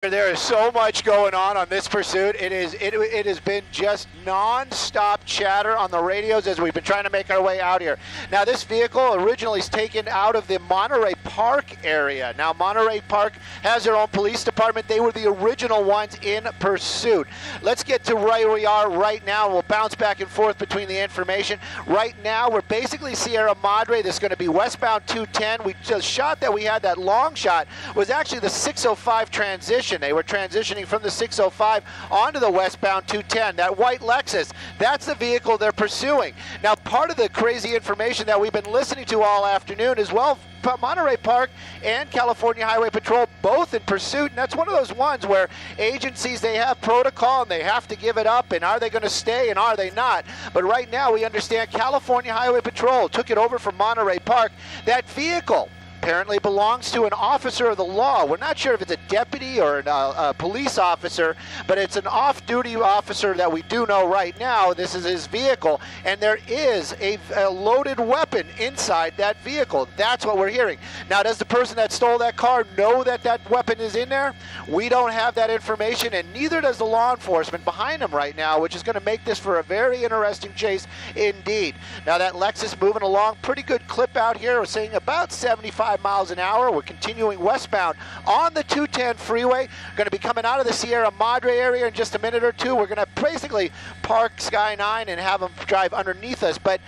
There is so much going on this pursuit. It has been just non-stop chatter on the radios as we've been trying to make our way out here. Now, this vehicle originally is taken out of the Monterey Park area. Now, Monterey Park has their own police department. They were the original ones in pursuit. Let's get to where we are right now. We'll bounce back and forth between the information. Right now, we're basically Sierra Madre. This is going to be westbound 210. The shot that we had, that long shot, was actually the 605 transition. They were transitioning from the 605 onto the westbound 210. That white Lexus, that's the vehicle they're pursuing. Now, part of the crazy information that we've been listening to all afternoon is, well, Monterey Park and California Highway Patrol both in pursuit, and that's one of those ones where agencies, they have protocol and they have to give it up, and are they going to stay and are they not? But right now we understand California Highway Patrol took it over from Monterey Park. That vehicle apparently belongs to an officer of the law. We're not sure if it's a deputy or a police officer, but it's an off-duty officer that we do know right now. This is his vehicle, and there is a loaded weapon inside that vehicle. That's what we're hearing. Now, does the person that stole that car know that that weapon is in there? We don't have that information, and neither does the law enforcement behind him right now, which is going to make this for a very interesting chase indeed. Now, that Lexus moving along, pretty good clip out here. We're saying about 75 miles an hour. We're continuing westbound on the 210 freeway. Going to be coming out of the Sierra Madre area in just a minute or two. We're going to basically park Sky 9 and have them drive underneath us. But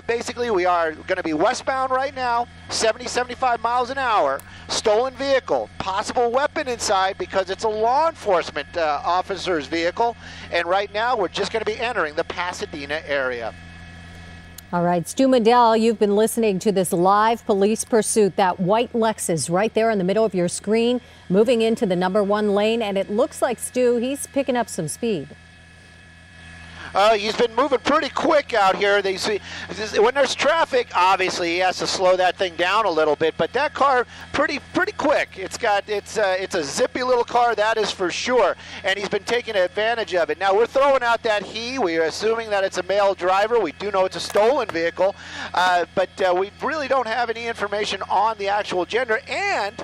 basically, we are going to be westbound right now, 75 miles an hour. Stolen vehicle, possible weapon inside because it's a law enforcement officer's vehicle. And right now, we're just going to be entering the Pasadena area. All right, Stu Mundel, you've been listening to this live police pursuit. That white Lexus right there in the middle of your screen, moving into the #1 lane, and it looks like, Stu, he's picking up some speed. He's been moving pretty quick out here. When there's traffic, obviously he has to slow that thing down a little bit. But that car, pretty quick. It's a zippy little car, that is for sure. And he's been taking advantage of it. Now we're throwing out that he. We are assuming that it's a male driver. We do know it's a stolen vehicle, but we really don't have any information on the actual gender. And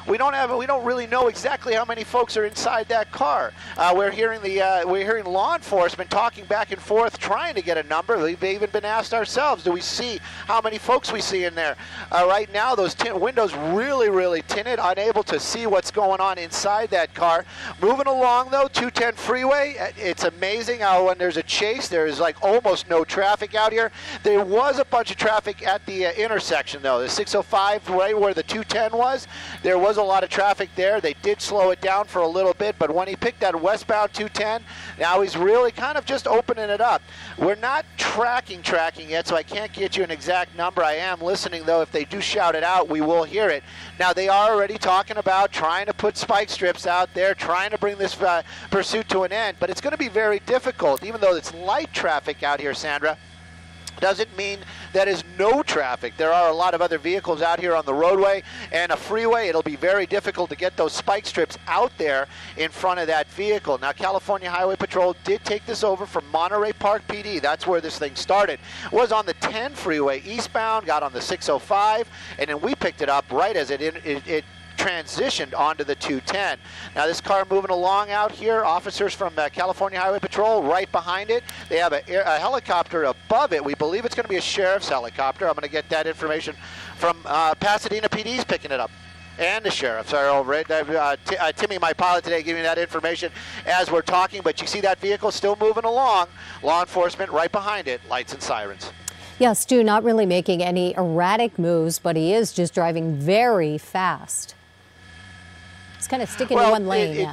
we don't really know exactly how many folks are inside that car. We're hearing law enforcement talking back and forth, trying to get a number. We've even been asked ourselves, do we see how many folks we see in there? Right now, those windows really tinted, unable to see what's going on inside that car. Moving along though, 210 freeway. It's amazing how when there's a chase, there's like almost no traffic out here. There was a bunch of traffic at the intersection though. The 605 right where the 210 was, there was a lot of traffic there. They did slow it down for a little bit, but when he picked that westbound 210, now he's really kind of just opening it up. We're not tracking yet, so I can't get you an exact number. I am listening though. If they do shout it out, we will hear it. Now they are already talking about trying to put spike strips out there, trying to bring this pursuit to an end, but it's going to be very difficult, even though it's light traffic out here, Sandra. Doesn't mean that is no traffic. There are a lot of other vehicles out here on the roadway and a freeway. It'll be very difficult to get those spike strips out there in front of that vehicle. Now, California Highway Patrol did take this over from Monterey Park PD. That's where this thing started. It was on the 10 freeway eastbound, got on the 605, and then we picked it up right as it transitioned onto the 210. Now this car moving along out here, officers from California Highway Patrol right behind it. They have a helicopter above it. We believe it's going to be a sheriff's helicopter. I'm going to get that information from Pasadena PD's picking it up. And the sheriffs are over it. Timmy, my pilot today, giving me that information as we're talking. But you see that vehicle still moving along. Law enforcement right behind it, lights and sirens. Yeah, Stu, not really making any erratic moves, but he is just driving very fast. It's kind of sticking to one lane.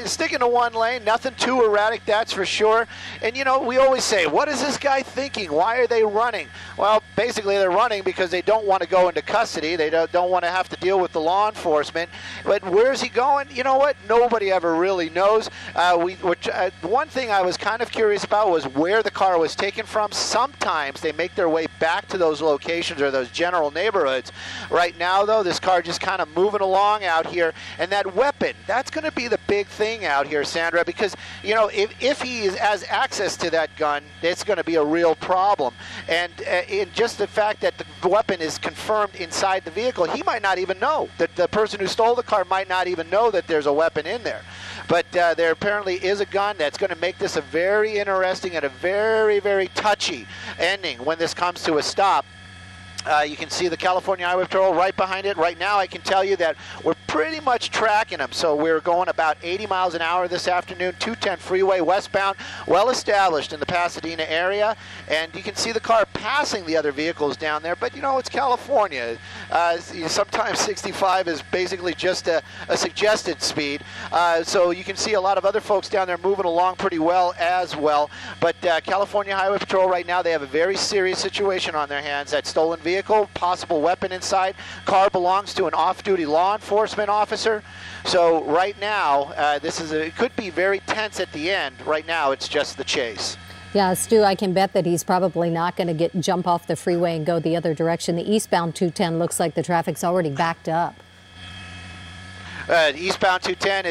Sticking to one lane, nothing too erratic, that's for sure. And you know, we always say, what is this guy thinking? Why are they running? Well, basically they're running because they don't want to go into custody. They don't want to have to deal with the law enforcement. But where's he going? You know what? Nobody ever really knows. One thing I was kind of curious about was where the car was taken from. Sometimes they make their way back to those locations or those general neighborhoods. Right now, though, this car just kind of moving along out here. And that weapon, that's going to be the big thing out here, Sandra, because, you know, if he has access to that gun, it's going to be a real problem. And in just just the fact that the weapon is confirmed inside the vehicle, he might not even know. That the person who stole the car might not even know that there's a weapon in there. But there apparently is a gun. That's going to make this a very interesting and a very, very touchy ending when this comes to a stop. You can see the California Highway Patrol right behind it. Right now, I can tell you that we're pretty much tracking them. So we're going about 80 miles an hour this afternoon, 210 Freeway, westbound, well established in the Pasadena area. And you can see the car passing the other vehicles down there. But, you know, it's California. Sometimes 65 is basically just a suggested speed. So you can see a lot of other folks down there moving along pretty well as well. But California Highway Patrol right now, they have a very serious situation on their hands. That stolen vehicle, possible weapon inside. Car belongs to an off-duty law enforcement officer. So right now, it could be very tense at the end. Right now, it's just the chase. Yeah, Stu, I can bet that he's probably not going to jump off the freeway and go the other direction. The eastbound 210 looks like the traffic's already backed up. Eastbound 210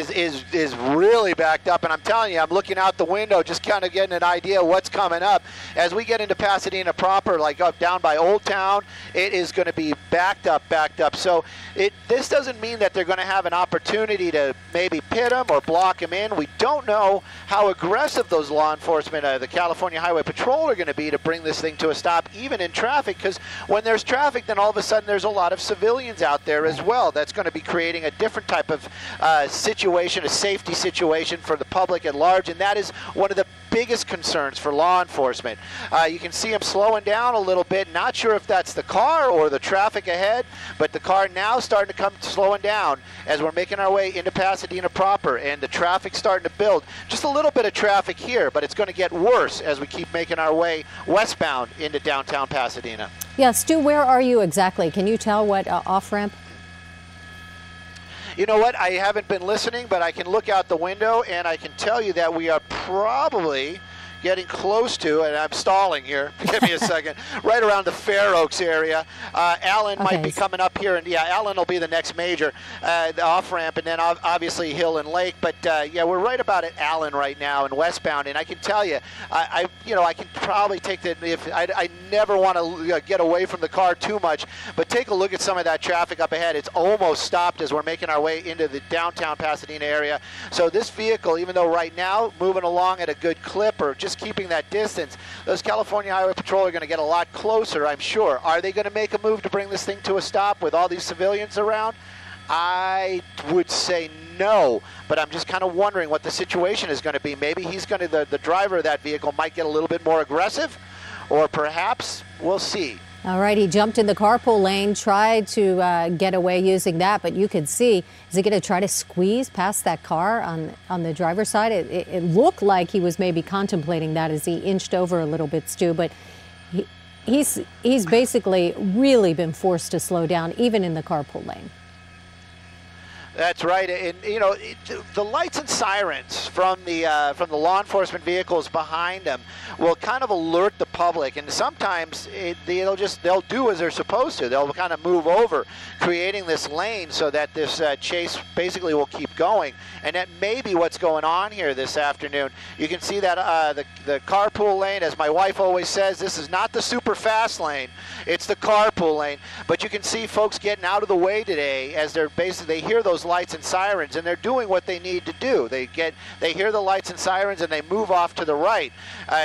is really backed up, and I'm telling you, I'm looking out the window, just kind of getting an idea of what's coming up. As we get into Pasadena proper, like up down by Old Town, it is going to be backed up. So this doesn't mean that they're going to have an opportunity to maybe pit them or block them in. We don't know how aggressive those law enforcement, the California Highway Patrol, are going to be to bring this thing to a stop, even in traffic, because when there's traffic, then all of a sudden there's a lot of civilians out there as well. That's going to be creating a different type of situation, a safety situation for the public at large, and that is one of the biggest concerns for law enforcement. You can see them slowing down a little bit. Not sure if that's the car or the traffic ahead, but the car now starting to come slowing down as we're making our way into Pasadena proper, and the traffic's starting to build. Just a little bit of traffic here, but it's going to get worse as we keep making our way westbound into downtown Pasadena. Yeah, Stu, where are you exactly? Can you tell what off-ramp? You know what? I haven't been listening, but I can look out the window and I can tell you that we are probably getting close to, and I'm stalling here, give me a second, right around the Fair Oaks area. Allen might be coming up here, and yeah, Allen will be the next major, the off-ramp, and then obviously Hill and Lake, but yeah, we're right about at Allen right now and westbound, and I can tell you, I can probably take the, I never want to get away from the car too much, but take a look at some of that traffic up ahead. It's almost stopped as we're making our way into the downtown Pasadena area. So this vehicle, even though right now moving along at a good clip or just keeping that distance, those California Highway Patrol are going to get a lot closer, I'm sure. Are they going to make a move to bring this thing to a stop with all these civilians around? I would say no, but I'm just kind of wondering what the situation is going to be. Maybe he's going to, the driver of that vehicle might get a little bit more aggressive, or perhaps we'll see. All right, he jumped in the carpool lane, tried to get away using that, but you could see, is he going to try to squeeze past that car on the driver's side? It looked like he was maybe contemplating that as he inched over a little bit, Stu, but he's basically really been forced to slow down, even in the carpool lane. That's right, and you know, the lights and sirens from the law enforcement vehicles behind them will kind of alert the public, and sometimes they'll do as they're supposed to. They'll kind of move over, creating this lane so that this chase basically will keep going, and that may be what's going on here this afternoon. You can see that the carpool lane, as my wife always says, this is not the super fast lane, it's the carpool lane. But you can see folks getting out of the way today as they hear those lights and sirens, and they're doing what they need to do. They hear the lights and sirens and they move off to the right.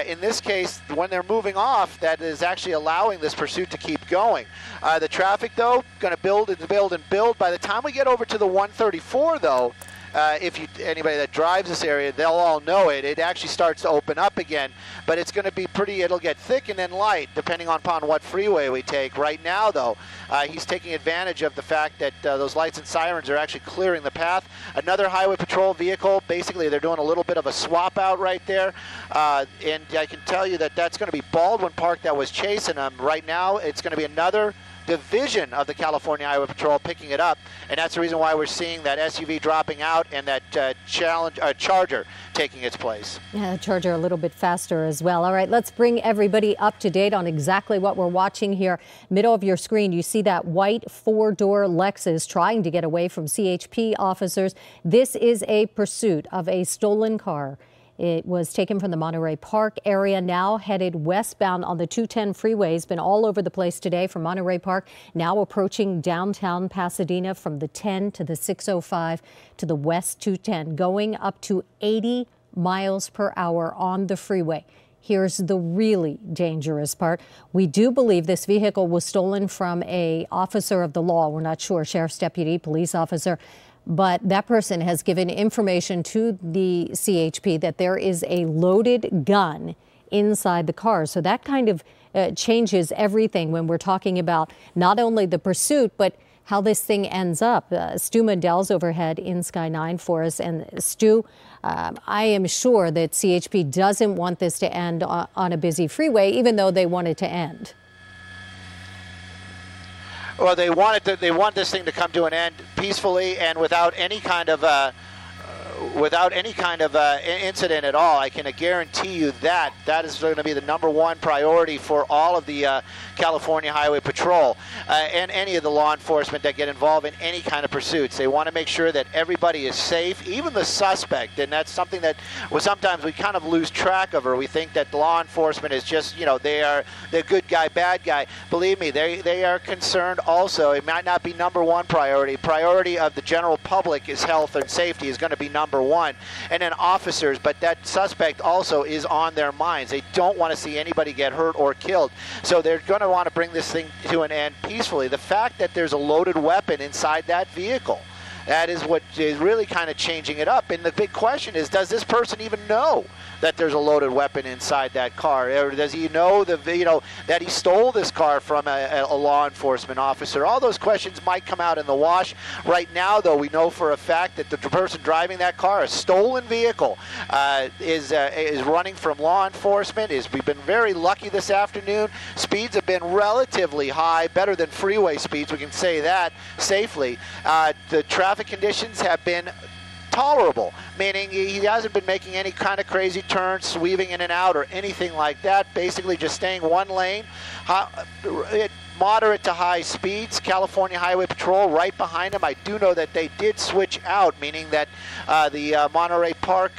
In this case, when they're moving off, that is actually allowing this pursuit to keep going. The traffic, though, going to build and build and build. By the time we get over to the 134, though, anybody that drives this area, they'll all know it. It actually starts to open up again, but it's going to be it'll get thick and then light, depending upon what freeway we take. Right now, though, he's taking advantage of the fact that those lights and sirens are actually clearing the path. Another highway patrol vehicle, basically they're doing a little bit of a swap out right there, and I can tell you that that's going to be Baldwin Park that was chasing them. Right now, it's going to be another division of the California Highway Patrol picking it up, and that's the reason why we're seeing that SUV dropping out and that Charger taking its place. Yeah, the Charger a little bit faster as well. All right, let's bring everybody up to date on exactly what we're watching here. Middle of your screen, you see that white four-door Lexus trying to get away from CHP officers. This is a pursuit of a stolen car It was taken from the Monterey Park area, now headed westbound on the 210 freeway. He's been all over the place today from Monterey Park, now approaching downtown Pasadena from the 10 to the 605 to the west 210, going up to 80 miles per hour on the freeway. Here's the really dangerous part. We do believe this vehicle was stolen from an officer of the law. We're not sure, sheriff's deputy, police officer, but that person has given information to the CHP that there is a loaded gun inside the car. So that kind of changes everything when we're talking about not only the pursuit, but how this thing ends up. Stu Mundel's overhead in Sky 9 for us. And Stu, I am sure that CHP doesn't want this to end on a busy freeway, even though they want it to end. Well, they want this thing to come to an end peacefully and without any kind of incident at all. I can guarantee you that is going to be the #1 priority for all of the California Highway Patrol and any of the law enforcement that get involved in any kind of pursuits. They want to make sure that everybody is safe, even the suspect, and that's something that sometimes we kind of lose track of, or we think that law enforcement is just, they're good guy, bad guy. Believe me, they are concerned also. It might not be #1 priority. Priority of the general public is health and safety is going to be #1, and then officers, but that suspect also is on their minds. They don't want to see anybody get hurt or killed, so they're going to want to bring this thing to an end peacefully. The fact that there's a loaded weapon inside that vehicle, that is what is really kind of changing it up. And the big question is, does this person even know that there's a loaded weapon inside that car? Or does he know that he stole this car from a law enforcement officer? All those questions might come out in the wash. Right now, though, we know for a fact that the person driving that car, a stolen vehicle, is running from law enforcement. We've been very lucky this afternoon. Speeds have been relatively high, better than freeway speeds, we can say that safely. The traffic conditions have been tolerable, meaning he hasn't been making any kind of crazy turns, weaving in and out, or anything like that. Basically just staying one lane, moderate to high speeds. California Highway Patrol right behind him. I do know that they did switch out, meaning that the Monterey Park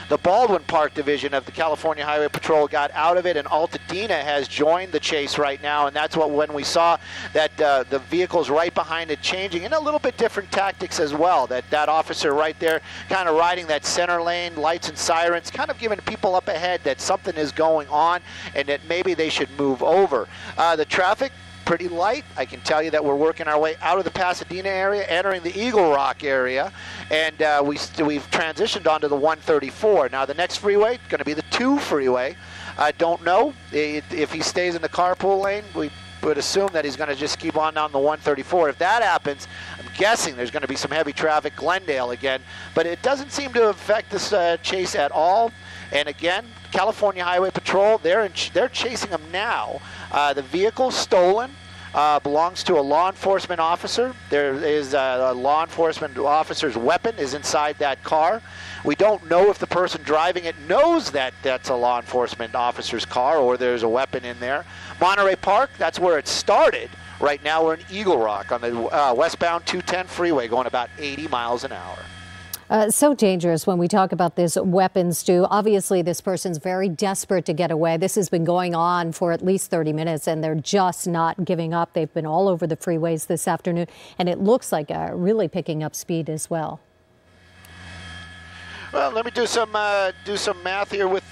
the Baldwin Park division of the California Highway Patrol got out of it, and Altadena has joined the chase right now, and that's when we saw that the vehicles right behind it changing, and a little bit different tactics as well. That officer right there kind of riding that center lane, lights and sirens, kind of giving people up ahead that something is going on and that maybe they should move over. The traffic, pretty light. I can tell you that we're working our way out of the Pasadena area, entering the Eagle Rock area, and we've transitioned onto the 134. Now the next freeway is going to be the 2 freeway. I don't know if he stays in the carpool lane. We would assume that he's going to just keep on down the 134. If that happens, I'm guessing there's going to be some heavy traffic Glendale again, but it doesn't seem to affect this chase at all. And again, California Highway Patrol, they're chasing him now. The vehicle stolen belongs to a law enforcement officer. There is a law enforcement officer's weapon is inside that car. We don't know if the person driving it knows that that's a law enforcement officer's car or there's a weapon in there. Monterey Park, that's where it started. Right now we're in Eagle Rock on the westbound 210 freeway going about 80 miles an hour. So dangerous when we talk about this weapon, Stu. Obviously, this person's very desperate to get away. This has been going on for at least 30 minutes, and they're just not giving up. They've been all over the freeways this afternoon, and it looks like really picking up speed as well. Well, let me do some math here with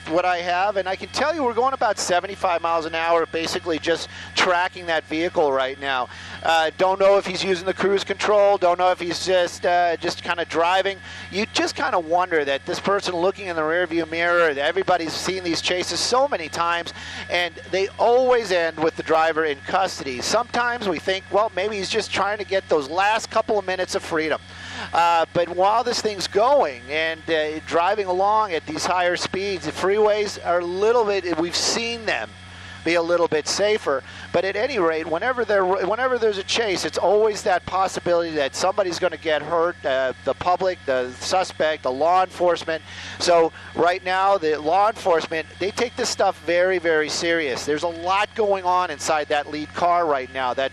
what I have, and I can tell you we're going about 75 miles an hour, basically just tracking that vehicle right now. Don't know if he's using the cruise control. Don't know if he's just kind of driving. You just kind of wonder that this person looking in the rearview mirror. Everybody's seen these chases so many times, and they always end with the driver in custody. Sometimes we think, well, maybe he's just trying to get those last couple of minutes of freedom. But while this thing's going and driving along at these higher speeds, the freeways are a little bit, we've seen them be a little bit safer. But at any rate, whenever there's a chase, it's always that possibility that somebody's going to get hurt, the public, the suspect, the law enforcement. So right now, the law enforcement, they take this stuff very, very serious. There's a lot going on inside that lead car right now. That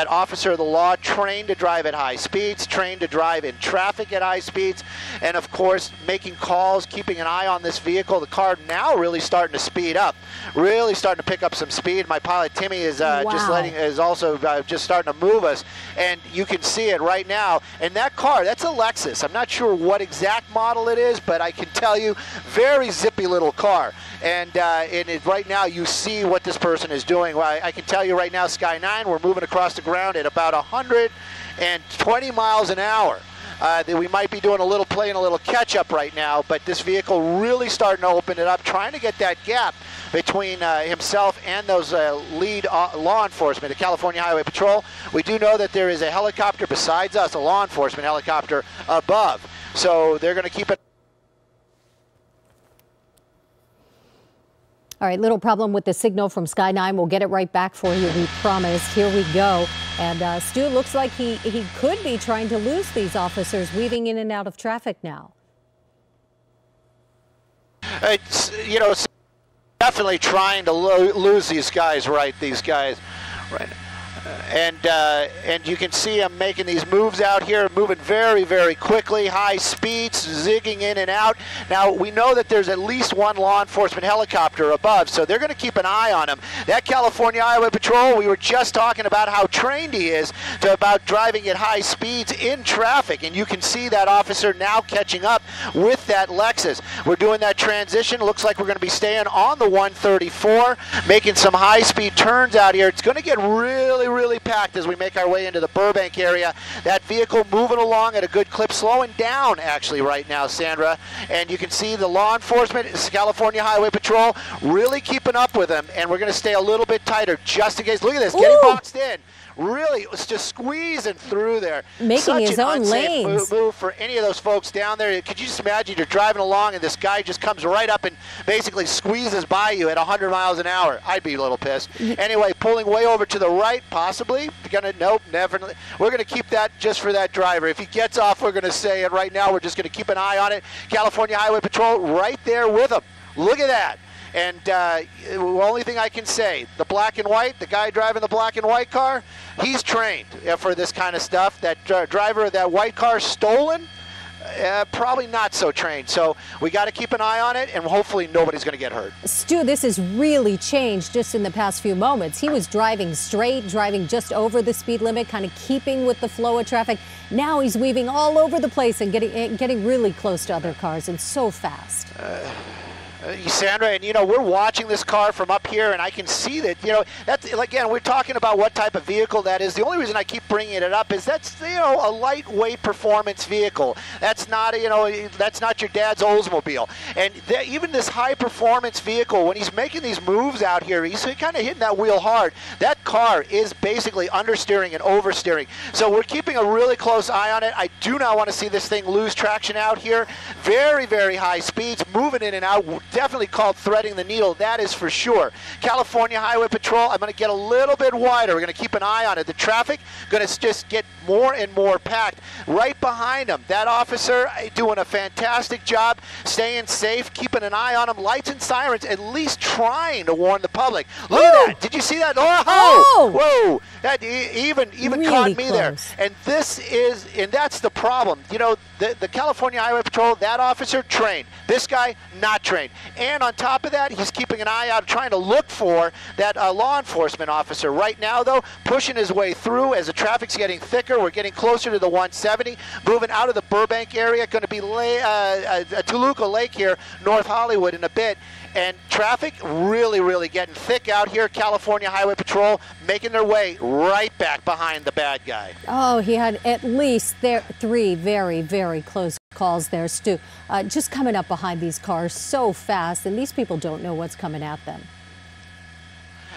officer of the law, trained to drive at high speeds, trained to drive in traffic at high speeds, and of course, making calls, keeping an eye on this vehicle. The car now really starting to speed up, really starting to pick up some speed. My pilot Timmy is also just starting to move us, and you can see it right now. And that car, that's a Lexus. I'm not sure what exact model it is, but I can tell you, very zippy little car. And right now, you see what this person is doing. Well, I can tell you right now, Sky 9, we're moving across the ground at about 120 miles an hour. We might be doing playing a little catch-up right now, but this vehicle really starting to open it up, trying to get that gap between himself and those lead law enforcement, the California Highway Patrol. We do know that there is a helicopter besides us, a law enforcement helicopter above. So they're going to keep it. All right, little problem with the signal from Sky 9. We'll get it right back for you, we promise. Here we go. And Stu, looks like he could be trying to lose these officers weaving in and out of traffic now. It's, definitely trying to lose these guys, right? And you can see him making these moves out here, moving very, very quickly, high speeds, zigging in and out. Now, we know that there's at least one law enforcement helicopter above, so they're going to keep an eye on him. That California Highway Patrol, we were just talking about how trained he is about driving at high speeds in traffic, and you can see that officer now catching up with that Lexus. We're doing that transition. Looks like we're going to be staying on the 134, making some high-speed turns out here. It's going to get really packed as we make our way into the Burbank area. That vehicle moving along at a good clip, slowing down actually right now, Sandra. And you can see the law enforcement, California Highway Patrol, really keeping up with him. And we're going to stay a little bit tighter just in case. Look at this, getting boxed in. Really, it was just squeezing through there. Making his own lanes. Move for any of those folks down there. Could you just imagine you're driving along and this guy just comes right up and basically squeezes by you at 100 miles an hour? I'd be a little pissed. Anyway, pulling way over to the right, possibly. Nope, never. We're going to keep that just for that driver. If he gets off, we're going to say it right now. We're just going to keep an eye on it. California Highway Patrol right there with him. Look at that. And the only thing I can say, the black and white, the guy driving the black and white car, he's trained for this kind of stuff. That driver of that white car stolen, probably not so trained. So we got to keep an eye on it, and hopefully nobody's going to get hurt. Stu, this has really changed just in the past few moments. He was driving straight, driving just over the speed limit, kind of keeping with the flow of traffic. Now he's weaving all over the place and getting really close to other cars, and so fast. Sandra, and we're watching this car from up here, and I can see that, that's, again, we're talking about what type of vehicle that is. The only reason I keep bringing it up is that's, a lightweight performance vehicle. That's not, that's not your dad's Oldsmobile. And even this high performance vehicle, when he's making these moves out here, he's kind of hitting that wheel hard. That car is basically understeering and oversteering. So we're keeping a really close eye on it. I do not want to see this thing lose traction out here. Very, very high speeds, moving in and out. Definitely called threading the needle, that is for sure. California Highway Patrol, I'm going to get a little bit wider. We're going to keep an eye on it. The traffic going to just get more and more packed. Right behind him, that officer doing a fantastic job, staying safe, keeping an eye on him. Lights and sirens, at least trying to warn the public. Look at that. Did you see that? Oh! Whoa! That even really caught me close there. And that's the problem. The California Highway Patrol, that officer trained. This guy not trained. And on top of that, he's keeping an eye out, trying to look for that law enforcement officer. Right now, though, pushing his way through as the traffic's getting thicker. We're getting closer to the 170, moving out of the Burbank area. Going to be Toluca Lake here, North Hollywood in a bit. And traffic really getting thick out here. California Highway Patrol making their way right back behind the bad guy. Oh, he had at least three very close calls there, Stu. Just coming up behind these cars so fast, and these people don't know what's coming at them.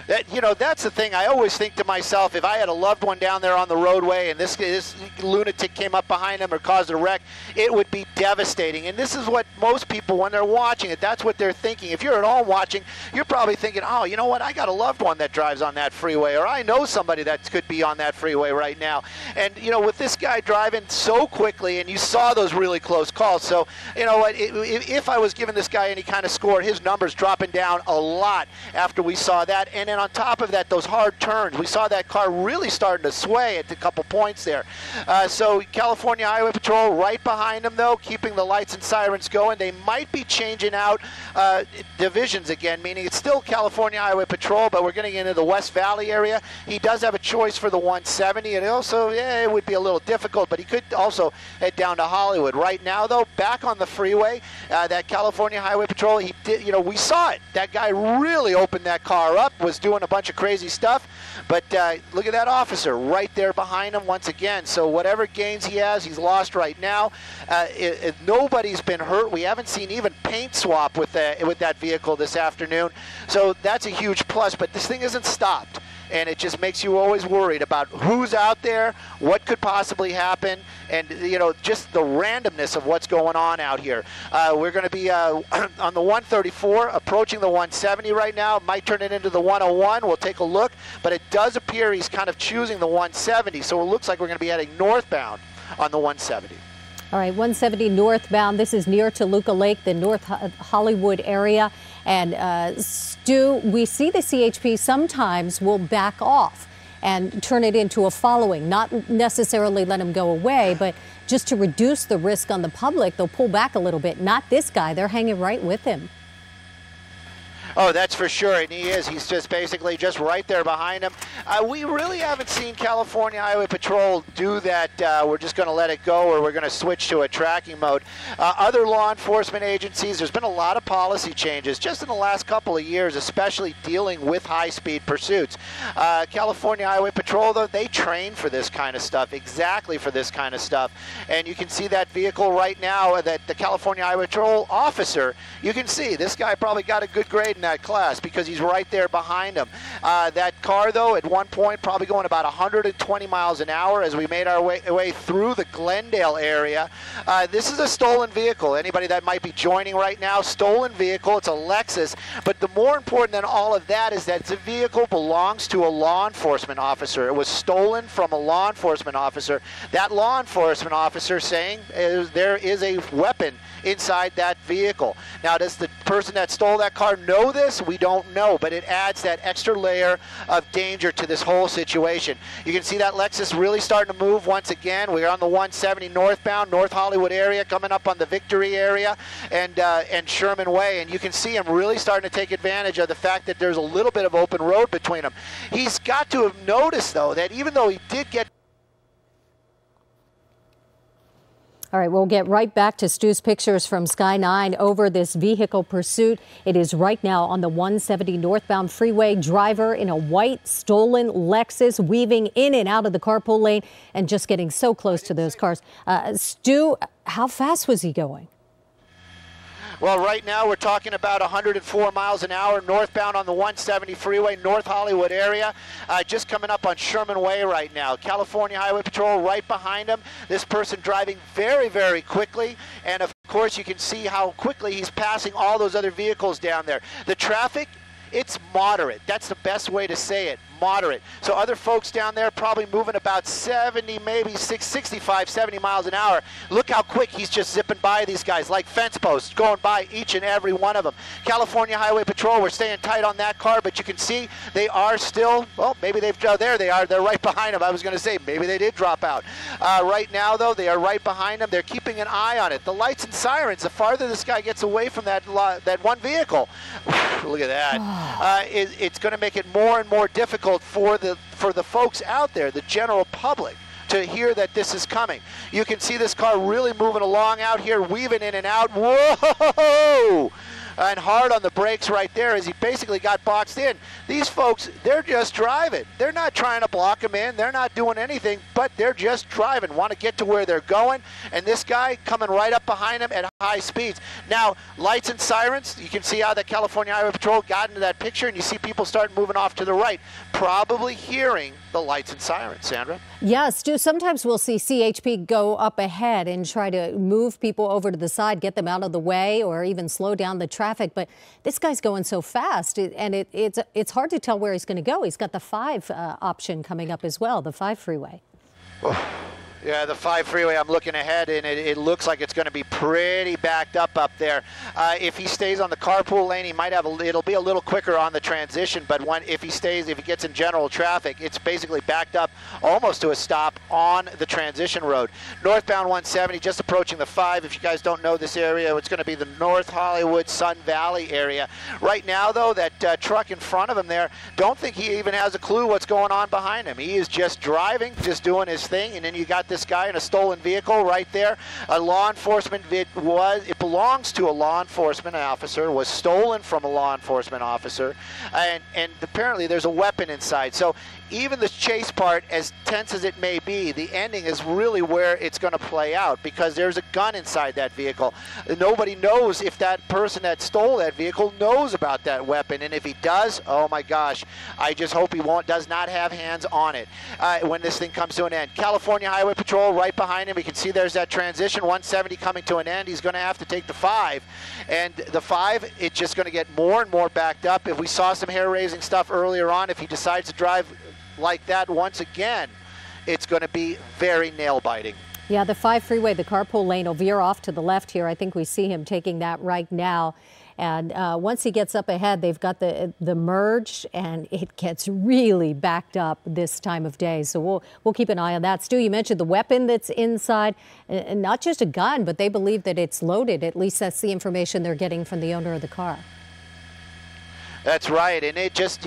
That's the thing. I always think to myself, if I had a loved one down there on the roadway and this lunatic came up behind him or caused a wreck, it would be devastating. And this is what most people, when they're watching it, that's what they're thinking. If you're at home watching, you're probably thinking, oh, you know what, I got a loved one that drives on that freeway, or I know somebody that could be on that freeway right now. And, with this guy driving so quickly, and you saw those really close calls. So, you know what, if I was giving this guy any kind of score, his numbers dropping down a lot after we saw that. And then on top of that, those hard turns, we saw that car really starting to sway at a couple points there. So California Highway Patrol right behind them, though, keeping the lights and sirens going. They might be changing out divisions again, meaning it's still California Highway Patrol, but we're getting into the West Valley area. He does have a choice for the 170, and also, it would be a little difficult, but he could also head down to Hollywood. Right now, though, back on the freeway, that California Highway Patrol, he did, we saw it. That guy really opened that car up, was doing a bunch of crazy stuff, but look at that officer right there behind him once again. So whatever gains he has, he's lost right now. Nobody's been hurt. We haven't seen even paint swap with that vehicle this afternoon, so that's a huge plus, but this thing isn't stopped. And it just makes you always worried about who's out there, what could possibly happen, and just the randomness of what's going on out here. We're going to be on the 134, approaching the 170 right now. Might turn it into the 101. We'll take a look, but it does appear he's kind of choosing the 170, so it looks like we're going to be heading northbound on the 170. All right, 170 northbound. This is near Toluca Lake, the North Hollywood area. And Stu, we see the CHP sometimes will back off and turn it into a following, not necessarily let him go away, but just to reduce the risk on the public, they'll pull back a little bit. Not this guy. They're hanging right with him. Oh, that's for sure, and he is. He's just basically just right there behind him. We really haven't seen California Highway Patrol do that. We're just going to let it go, or we're going to switch to a tracking mode. Other law enforcement agencies, there's been a lot of policy changes just in the last couple of years, especially dealing with high-speed pursuits. California Highway Patrol, though, they train for this kind of stuff, exactly for this kind of stuff. And you can see that vehicle right now, that the California Highway Patrol officer, you can see this guy probably got a good grade in that class because he's right there behind him. That car, though, at one point probably going about 120 miles an hour as we made our way through the Glendale area. This is a stolen vehicle. Anybody that might be joining right now, stolen vehicle. It's a Lexus. But the more important than all of that is that the vehicle belongs to a law enforcement officer. It was stolen from a law enforcement officer. That law enforcement officer saying there is a weapon inside that vehicle. Now, does the person that stole that car know this? We don't know, but it adds that extra layer of danger to this whole situation. You can see that Lexus really starting to move once again. We're on the 170 northbound, North Hollywood area, coming up on the Victory area and Sherman Way, and you can see him really starting to take advantage of the fact that there's a little bit of open road between them. He's got to have noticed, though, that even though he did get... All right, we'll get right back to Stu's pictures from Sky 9 over this vehicle pursuit. It is right now on the 170 northbound freeway. Driver in a white stolen Lexus weaving in and out of the carpool lane and just getting so close to those cars. Stu, how fast was he going? Well, right now we're talking about 104 miles an hour northbound on the 170 freeway, North Hollywood area, just coming up on Sherman Way right now. California Highway Patrol right behind him. This person driving very, very quickly, and of course you can see how quickly he's passing all those other vehicles down there. The traffic, it's moderate. That's the best way to say it, moderate. So other folks down there probably moving about 70, maybe 65, 70 miles an hour. Look how quick he's just zipping by these guys, like fence posts, going by each and every one of them. California Highway Patrol, we're staying tight on that car, but you can see they are still, well, maybe they've, there they are, they're right behind him. I was going to say, maybe they did drop out. Right now, though, they are right behind him. They're keeping an eye on it. The lights and sirens, the farther this guy gets away from that one vehicle, look at that. It's going to make it more and more difficult for the folks out there, the general public, to hear that this is coming. You can see this car really moving along out here, weaving in and out. Whoa! and hard on the brakes right there as he basically got boxed in. These folks, they're just driving. They're not trying to block him in. They're not doing anything, but they're just driving, want to get to where they're going. And this guy coming right up behind him at high speeds. Now, lights and sirens, you can see how the California Highway Patrol got into that picture, and you see people start moving off to the right, probably hearing the lights and sirens. Sandra? Yes, Stu, sometimes we'll see CHP go up ahead and try to move people over to the side, get them out of the way, or even slow down the traffic. But this guy's going so fast, and it's hard to tell where he's going to go. He's got the 5 option coming up as well, the 5 freeway. Yeah, the 5 freeway, I'm looking ahead, and it looks like it's going to be pretty backed up there. If he stays on the carpool lane, he might have it'll be a little quicker on the transition, but if he gets in general traffic, it's basically backed up almost to a stop on the transition road. Northbound 170, just approaching the 5. If you guys don't know this area, it's going to be the North Hollywood, Sun Valley area. Right now, though, that truck in front of him there, don't think he even has a clue what's going on behind him. He is just driving, just doing his thing, and then you got this guy in a stolen vehicle right there. A law enforcement it belongs to a law enforcement officer, was stolen from a law enforcement officer, and apparently there's a weapon inside. So even the chase part, as tense as it may be, the ending is really where it's going to play out, because there's a gun inside that vehicle. Nobody knows if that person that stole that vehicle knows about that weapon, and if he does, oh my gosh, I just hope he does not have hands on it when this thing comes to an end. California Highway Patrol right behind him. We can see there's that transition, 170 coming to an end. He's going to have to take the 5, and the 5, it's just going to get more and more backed up. If we saw some hair-raising stuff earlier on, if he decides to drive like that once again, it's going to be very nail-biting. Yeah, the 5 freeway, the carpool lane will veer off to the left here. I think we see him taking that right now. And once he gets up ahead, they've got the merge, and it gets really backed up this time of day. So we'll keep an eye on that. Stu, you mentioned the weapon that's inside, and not just a gun, but they believe that it's loaded. At least that's the information they're getting from the owner of the car. That's right, and it just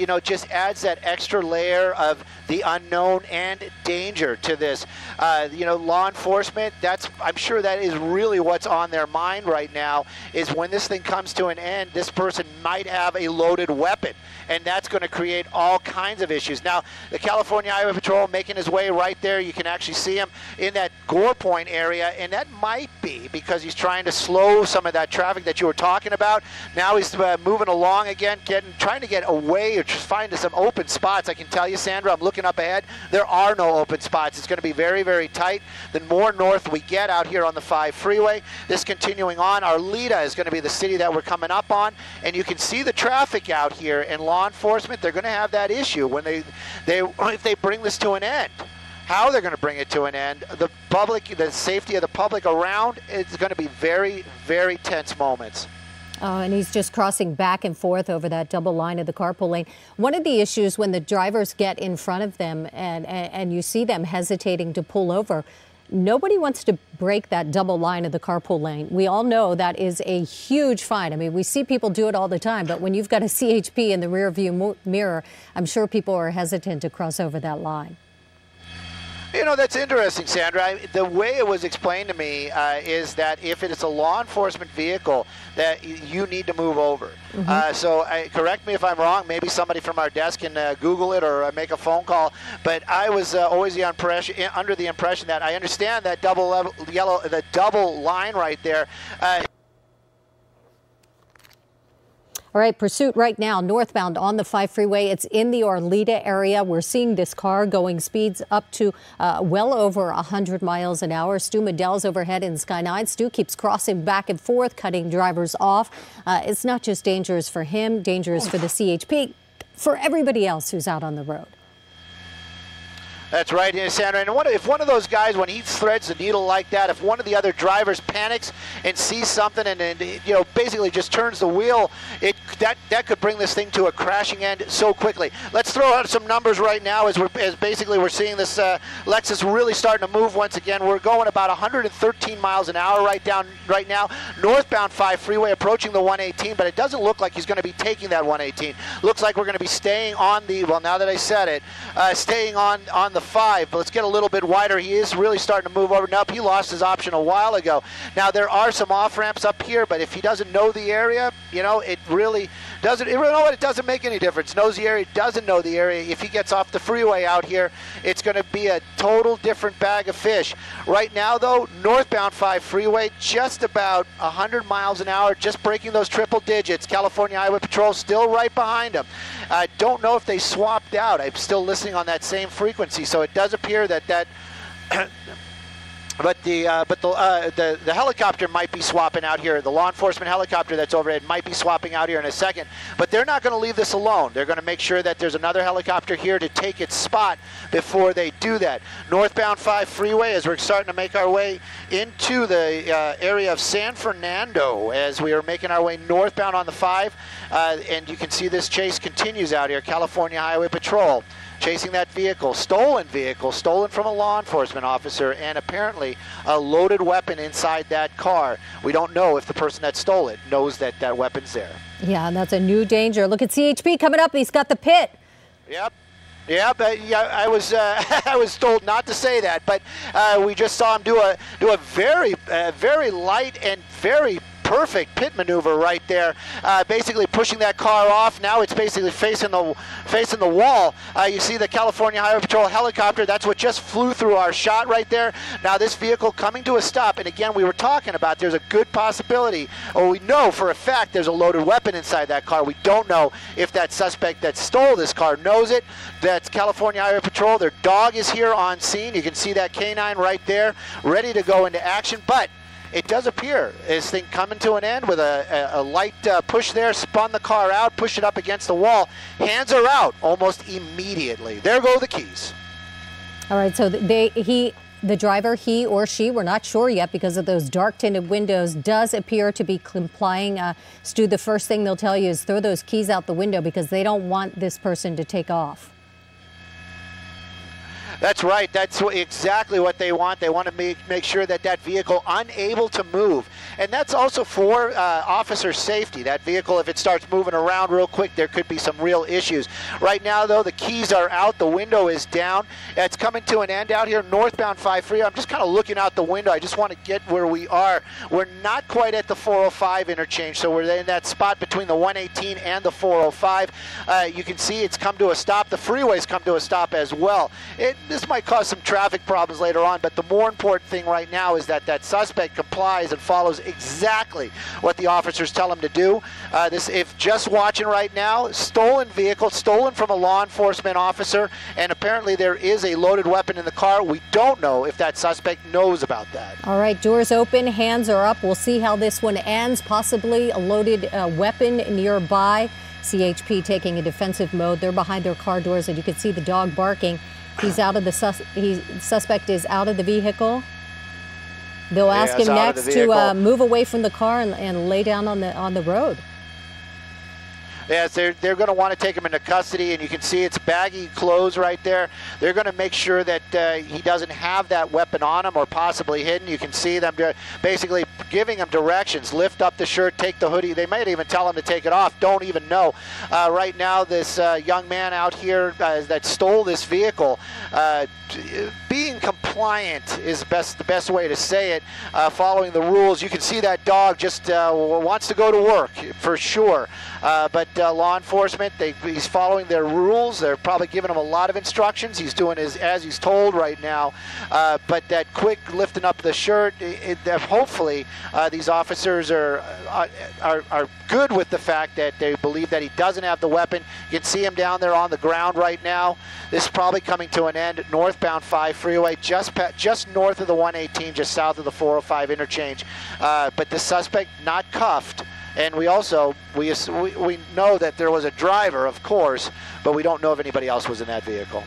adds that extra layer of the unknown and danger to this. Law enforcement, I'm sure that is really what's on their mind right now, is when this thing comes to an end, this person might have a loaded weapon, and that's going to create all kinds of issues. Now, the California Highway Patrol making his way right there. You can actually see him in that Gore Point area, and that might be because he's trying to slow some of that traffic that you were talking about. Now he's moving along again, trying to get away or just find some open spots. I can tell you, Sandra, I'm looking up ahead. There are no open spots. It's going to be very, very tight. The more north we get out here on the 5 freeway, this continuing on, Arleta is going to be the city that we're coming up on, and you can see the traffic out here, and law enforcement, they're going to have that issue when if they bring this to an end. How they're going to bring it to an end, the public, the safety of the public around, it's going to be very, very tense moments. Oh, and he's just crossing back and forth over that double line of the carpool lane. One of the issues when the drivers get in front of them and you see them hesitating to pull over, nobody wants to break that double line of the carpool lane. We all know that is a huge fine. I mean, we see people do it all the time, but when you've got a CHP in the rear view mirror, I'm sure people are hesitant to cross over that line. That's interesting, Sandra. The way it was explained to me is that if it is a law enforcement vehicle, that you need to move over. Mm-hmm. Correct me if I'm wrong. Maybe somebody from our desk can Google it or make a phone call. But I was always under the impression that I understand that the double line right there. All right, pursuit right now, northbound on the 5 freeway. It's in the Arleta area. We're seeing this car going speeds up to well over 100 miles an hour. Stu Mundel's overhead in Sky 9. Stu keeps crossing back and forth, cutting drivers off. It's not just dangerous for him, dangerous for the CHP, for everybody else who's out on the road. That's right, Sandra. And if one of those guys, when he threads the needle like that, if one of the other drivers panics and sees something and basically just turns the wheel, that could bring this thing to a crashing end so quickly. Let's throw out some numbers right now as basically we're seeing this Lexus really starting to move once again. We're going about 113 miles an hour right now. Northbound 5 freeway approaching the 118, but it doesn't look like he's going to be taking that 118. Looks like we're going to be staying on now that I said it, staying on the 5. But let's get a little bit wider. He is really starting to move over and up. He lost his option a while ago. Now, there are some off-ramps up here, but if he doesn't know the area, you know, it really doesn't, you know what, it doesn't make any difference. Knows the area, doesn't know the area. If he gets off the freeway out here, it's going to be a total different bag of fish. Right now, though, northbound 5 freeway, just about 100 miles an hour, just breaking those triple digits. California Highway Patrol still right behind him. I don't know if they swapped out. I'm still listening on that same frequency, so it does appear that But the helicopter might be swapping out here. The law enforcement helicopter that's overhead might be swapping out here in a second. But they're not going to leave this alone. They're going to make sure that there's another helicopter here to take its spot before they do that. Northbound 5 freeway, as we're starting to make our way into the area of San Fernando, as we are making our way northbound on the 5. And you can see this chase continues out here. California Highway Patrol chasing that vehicle, stolen from a law enforcement officer, and apparently a loaded weapon inside that car. We don't know if the person that stole it knows that that weapon's there. Yeah, and that's a new danger. Look at CHP coming up. He's got the pit. Yep. Yeah, but yeah, I was I was told not to say that, but we just saw him do a very light and very perfect pit maneuver right there, basically pushing that car off. Now it's basically facing the wall. You see the California Highway Patrol helicopter. That's what just flew through our shot right there. Now this vehicle coming to a stop, and again, we were talking about there's a good possibility, or we know for a fact there's a loaded weapon inside that car. We don't know if that suspect that stole this car knows it. That's California Highway Patrol. Their dog is here on scene. You can see that canine right there, ready to go into action, but it does appear this thing coming to an end with a light push there, spun the car out, pushed it up against the wall. Hands are out almost immediately. There go the keys. All right, so the driver, he or she, we're not sure yet because of those dark tinted windows, does appear to be complying. Stu, the first thing they'll tell you is throw those keys out the window because they don't want this person to take off. That's right. That's exactly what they want. They want to make sure that that vehicle unable to move. And that's also for officer safety. That vehicle, if it starts moving around real quick, there could be some real issues. Right now, though, the keys are out. The window is down. It's coming to an end out here, northbound 5 freeway. I'm just kind of looking out the window. I just want to get where we are. We're not quite at the 405 interchange, so we're in that spot between the 118 and the 405. You can see it's come to a stop. The freeway's come to a stop as well. This might cause some traffic problems later on, but the more important thing right now is that that suspect complies and follows exactly what the officers tell him to do. If just watching right now, stolen vehicle, stolen from a law enforcement officer, and apparently there is a loaded weapon in the car. We don't know if that suspect knows about that. All right, doors open, hands are up. We'll see how this one ends. Possibly a loaded weapon nearby. CHP taking a defensive mode. They're behind their car doors, and you can see the dog barking. He's out of the suspect is out of the vehicle. They'll ask him next to move away from the car and lay down on the road. Yes, they're going to want to take him into custody, and you can see it's baggy clothes right there. They're going to make sure that he doesn't have that weapon on him or possibly hidden. You can see them basically giving him directions. Lift up the shirt, take the hoodie. They might even tell him to take it off. Don't even know. Right now, this young man out here that stole this vehicle, being compliant is the best way to say it, following the rules. You can see that dog just wants to go to work for sure. But law enforcement, he's following their rules. They're probably giving him a lot of instructions. He's doing as he's told right now. But that quick lifting up the shirt, hopefully these officers are good with the fact that they believe that he doesn't have the weapon. You can see him down there on the ground right now. This is probably coming to an end. Northbound 5 freeway, just north of the 118, just south of the 405 interchange. But the suspect not cuffed. And we also, we know that there was a driver, of course, but we don't know if anybody else was in that vehicle.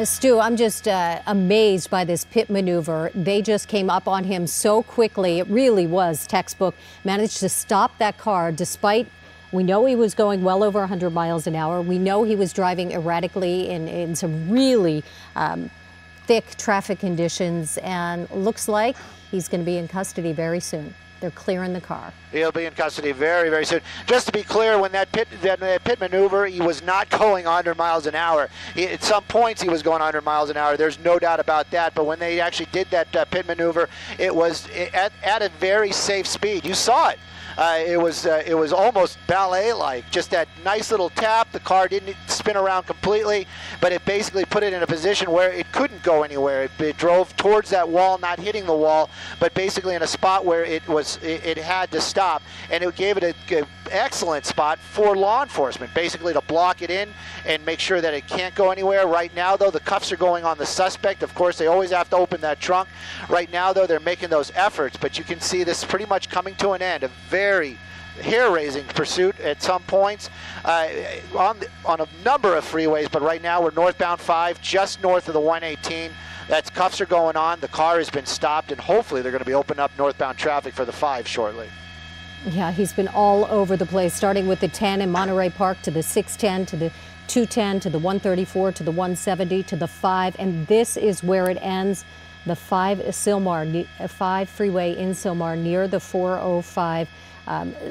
Stu, I'm just amazed by this pit maneuver. They just came up on him so quickly. It really was textbook. Managed to stop that car despite, we know he was going well over 100 miles an hour. We know he was driving erratically in some really thick traffic conditions, and looks like he's going to be in custody very soon. They're clearing the car. He'll be in custody very, very soon. Just to be clear, when that pit maneuver, he was not going 100 miles an hour. At some points, he was going 100 miles an hour. There's no doubt about that. But when they actually did that pit maneuver, it was at a very safe speed. You saw it. It was almost ballet-like, just that nice little tap. The car didn't spin around completely, but it basically put it in a position where it couldn't go anywhere. It drove towards that wall, not hitting the wall, but basically in a spot where it had to stop, and it gave it an excellent spot for law enforcement, basically to block it in and make sure that it can't go anywhere. Right now, though, the cuffs are going on the suspect. Of course, they always have to open that trunk. Right now, though, they're making those efforts, but you can see this pretty much coming to an end. A very hair-raising pursuit at some points on a number of freeways, but right now we're northbound 5, just north of the 118. That's cuffs are going on. The car has been stopped, and hopefully they're going to be opening up northbound traffic for the 5 shortly. Yeah, he's been all over the place, starting with the 10 in Monterey Park to the 610 to the 210 to the 134 to the 170 to the 5, and this is where it ends. The 5 freeway in Sylmar near the 405.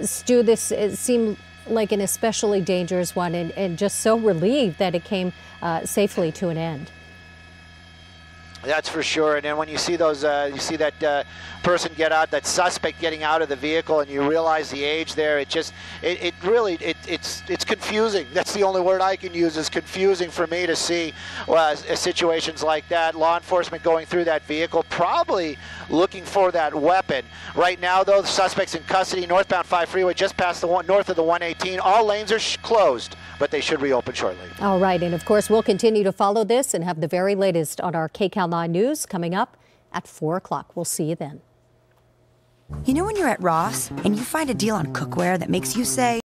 Stu, this seemed like an especially dangerous one, and just so relieved that it came safely to an end. That's for sure. And then when you see those, you see that person get out, that suspect getting out of the vehicle, and you realize the age there, it's confusing. That's the only word I can use, is confusing for me to see situations like that. Law enforcement going through that vehicle, probably looking for that weapon. Right now, though, the suspect's in custody. Northbound 5 freeway, just past the north of the 118. All lanes are closed, but they should reopen shortly. All right, and of course, we'll continue to follow this and have the very latest on our KCAL 9 News coming up at 4 o'clock. We'll see you then. You know when you're at Ross and you find a deal on cookware that makes you say,